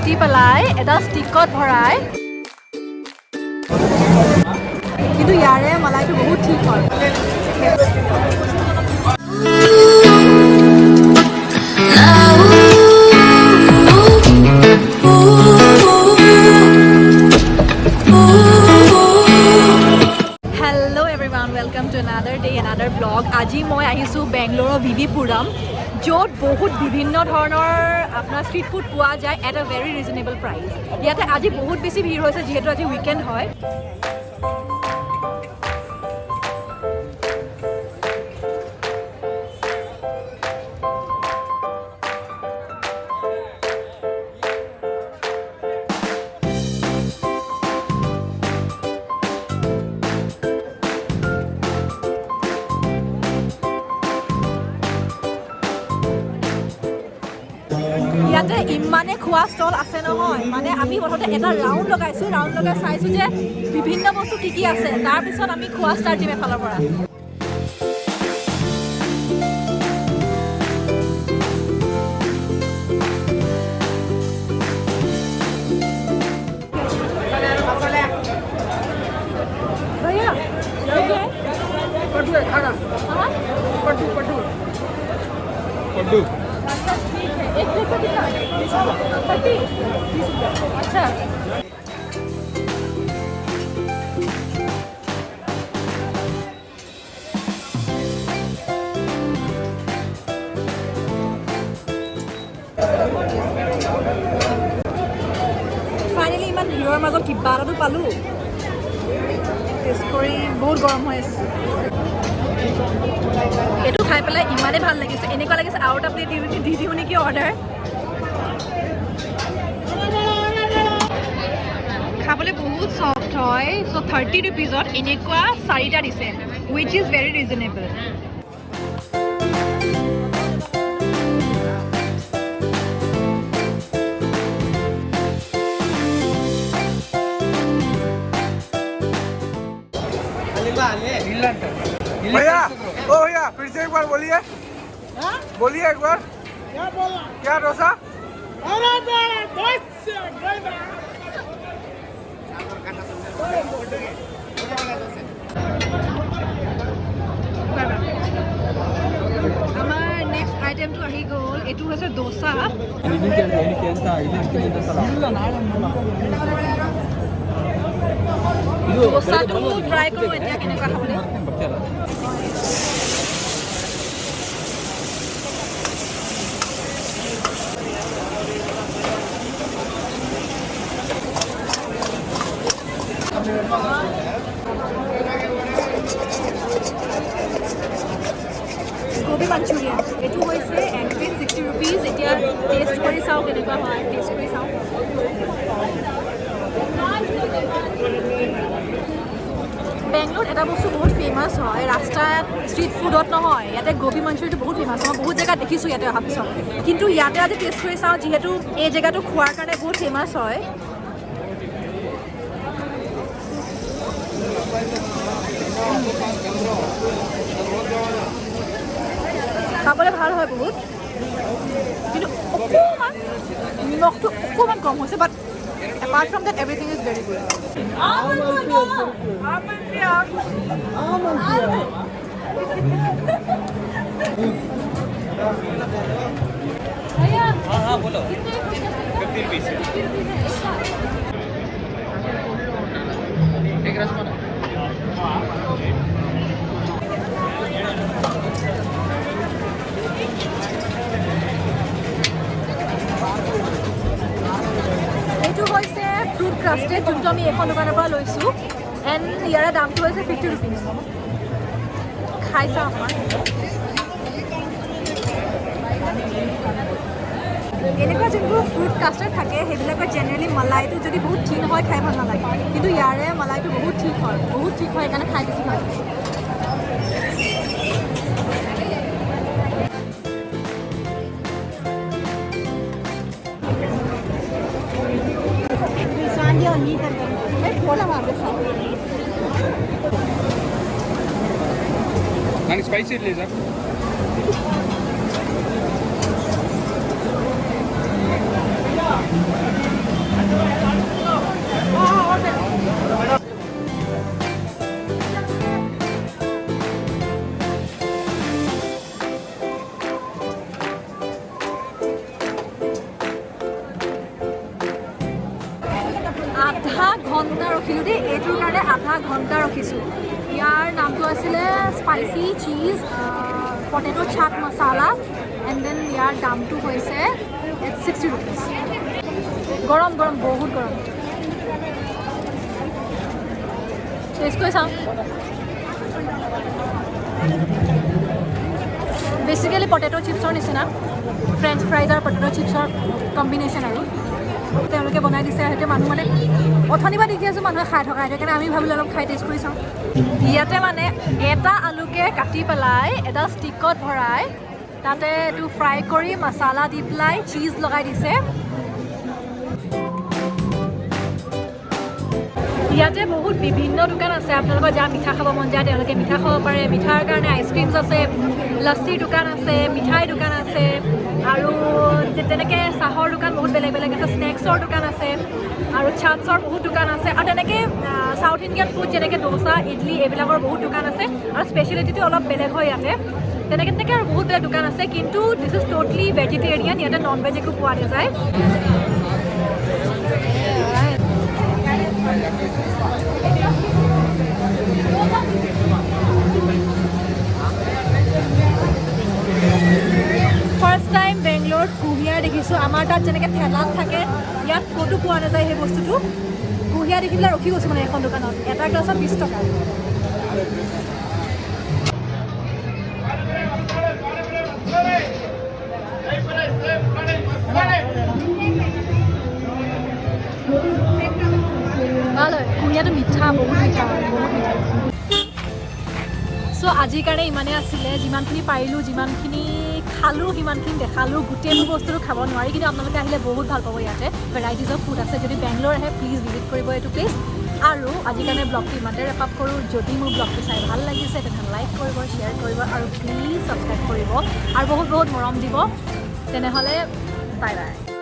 কাটি পেলাই এটা ষ্টিকত ভৰাই কিন্তু ইয়াৰে মলাইটো বহুত ঠিক হয় Welcome to another day, another vlog. আজি মই আহিছো বেংগলোৰৰ V Puram, য'ত বহুত বিভিন্ন ধৰণৰ আপোনাৰ ষ্ট্ৰীট ফুড পোৱা যায় at a very reasonable price. ইয়াতে আজি বহুত বেছি ভিৰ হৈছে যিহেতু আজি উইকেণ্ড হয়। ইয়াতে ইমানে খোৱা ষ্টল আছে নহয় মানে আমি প্ৰথমতে এটা ৰাউণ্ড লগাইছোঁ ৰাউণ্ড লগাই চাইছোঁ যে বিভিন্ন বস্তু কি কি আছে তাৰপিছত আমি খোৱা ষ্টাৰ্ট দিম এফালৰ পৰা एक प्लेट का कितना 30 अच्छा ফাইনেলি ইমান ভিৰৰ মাজত কিবা এটাতো পালোঁ টেষ্ট কৰি বহুত গৰম হৈ আছে এইটো খাই পেলাই ইমানেই ভাল লাগিছে এনেকুৱা লাগিছে আৰু এটা প্লেট দি দিওঁ নেকি অৰ্ডাৰ খাবলৈ বহুত চফ্ট হয় চ' 30 ৰুপিজত এনেকুৱা 4টা দিছে উইচ ইজ ভেৰি ৰিজনেবল भैया ओ भैया फिर से एक बार बोलिए बोलिए एक बार क्या बोला क्या डोसा अरे আমাৰ নেক্সট আইটেমটো আহি গ'ল এইটো হৈছে ডোচা ডোচাটো ট্ৰাই কৰোঁ এতিয়া কেনেকুৱা খাবলৈ গোবি মাঞ্চুৰিয়ান এইটো হৈছে এক প্লেট 60 ৰুপিজ এতিয়া টেষ্ট কৰি চাওঁ কেনেকুৱা হয় টেষ্ট কৰি চাওঁ বেংগলোৰত এটা বস্তু বহুত ফেমাছ হয় ৰাস্তাত ষ্ট্ৰীট ফুডত নহয় ইয়াতে গোবি মাঞ্চুৰিয়ানটো বহুত ফেমাছ মই বহুত জেগাত দেখিছোঁ ইয়াতে অহাৰ পিছত কিন্তু ইয়াতে আজি টেষ্ট কৰি চাওঁ যিহেতু এই জেগাটো খোৱাৰ কাৰণে বহুত ফেমাছ হয় খাবলৈ ভাল হয় বহুত কিন্তু অকণমান নিমখটো অকণমান কম হৈছে বাট apart from that everything is very good हाँ बोलो 50 रुपीस एक रसमलाई এইটো হৈছে ফ্ৰুট ক্ৰাষ্টেড যোনটো আমি এখন দোকানৰ পৰা লৈছোঁ এণ্ড ইয়াৰে দামটো হৈছে 50 ৰুপিজ খাই চাওঁ অকণমান এনেকুৱা যোনবোৰ ফ্ৰুট কাষ্টাৰ্ড থাকে সেইবিলাকৰ জেনেৰেলি মলাইটো যদি বহুত ঠিক হয় খাই ভাল নালাগে কিন্তু ইয়াৰে মলাইটো বহুত ঠিক হয় সেইকাৰণে খাই বেছি ভাল লাগে ನಾನು ಸ್ಪೈಸಿ ಇರಲಿ ಸರ್ আধা ঘণ্টা ৰখিলোঁ দেই, এইটোৰ কাৰণে আধা ঘণ্টা ৰখিছোঁ। ইয়াৰ নামটো আছিলে spicy cheese potato chaat masala and then ইয়াৰ দামটো হৈছে 60 ৰুপিজ। গৰম গৰম, বহুত গৰম। টেষ্ট কৰি চাওঁ। বেচিকেলি পটেটো চিপছৰ নিচিনা, ফ্ৰেঞ্চ ফ্ৰাইজ আৰু পটেটো চিপছৰ কম্বিনেশ্যন আৰু তেওঁলোকে বনাই দিছে। সেইটো মানুহ মানে অথনিৰ পৰা দেখি আছোঁ মানুহে খাই থকা, সেইকাৰণে আমি ভাবিলোঁ অলপ খাই টেষ্ট কৰি চাওঁ। ইয়াতে মানে এটা আলুকে কাটি পেলাই এটা ষ্টিকত ভৰাই তাতে এইটো ফ্ৰাই কৰি মছলা দি পেলাই চীজ লগাই দিছে। ইয়াতে বহুত বিভিন্ন দোকান আছে, আপোনালোকৰ যাৰ মিঠা খাব মন যায় তেওঁলোকে মিঠা খাব পাৰে। মিঠাৰ কাৰণে আইচক্ৰীমছ আছে, লচ্ছিৰ দোকান আছে, মিঠাই দোকান আছে আৰু তেনেকৈ চাহৰ দোকান বহুত বেলেগ বেলেগ আছে, স্নেক্সৰ দোকান আছে আৰু চাটছৰ বহুত দোকান আছে আৰু তেনেকৈ চাউথ ইণ্ডিয়ান ফুড যেনেকৈ দোচা, ইডলি এইবিলাকৰ বহুত দোকান আছে আৰু স্পেচিয়েলিটিটো অলপ বেলেগ হয় ইয়াতে। তেনেকৈ আৰু বহুত বেলেগ দোকান আছে, কিন্তু দিছ ইজ ট'টেলি ভেজিটেৰিয়ান। ইয়াতে নন ভেজ একো পোৱা নাযায়। ফাৰ্ষ্ট টাইম বেংগলোৰত কুঁহিয়াৰ দেখিছোঁ। আমাৰ তাত যেনেকৈ ঠেলাত থাকে, ইয়াত ক'তো পোৱা নাযায় সেই বস্তুটো। কুঁহিয়াৰ দেখি পেলাই ৰখি গৈছোঁ মানে এখন দোকানত। এটা গ্লাছত 20 টকা। ভাল হয়, কুঁহিয়াৰটো মিঠা, বহুত মিঠা হয়, বহুত মিঠা। চ' আজিৰ কাৰণে ইমানেই আছিলে। যিমানখিনি পাৰিলোঁ, যিমানখিনি খালোঁ, সিমানখিনি দেখালোঁ। গোটেইবোৰ বস্তুটো খাব নোৱাৰি, কিন্তু আপোনালোকে আহিলে বহুত ভাল পাব। ইয়াতে ভেৰাইটিজ অফ ফুড আছে। যদি বেংগলোৰ আহে প্লিজ ভিজিট কৰিব এইটো প্লেচ। আৰু আজিৰ কাৰণে ব্লগটো ইমানতে ৰেপ আপ কৰোঁ। যদি মোৰ ব্লগটো চাই ভাল লাগিছে তেনেহ'লে লাইক কৰিব, শ্বেয়াৰ কৰিব আৰু প্লিজ ছাবস্ক্ৰাইব কৰিব আৰু বহুত বহুত মৰম দিব। তেনেহ'লে বাই বাই।